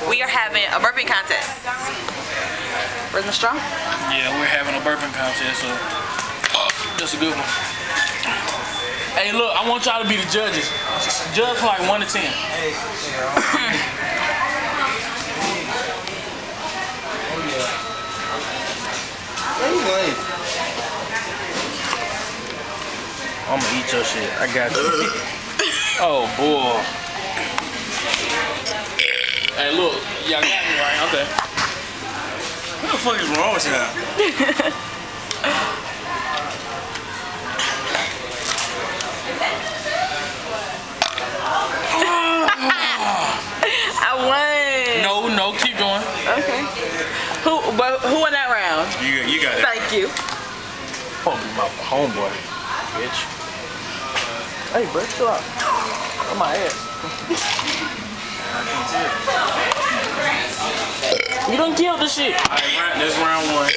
we are having a burping contest. Where's my straw? Yeah, we're having a burping contest, so that's a good one. Hey, look, I want y'all to be the judges. Judge from like 1 to 10. I'm gonna eat your shit. I got you. Oh boy. Hey, look, y'all got me right. Okay. What the fuck is wrong with y'all? I won. No, keep going. Okay. Who won that round? You got it. Thank you. Oh, my homeboy, bitch. Hey, bro, chill out. On my ass. You done killed the shit. Alright, this round 1.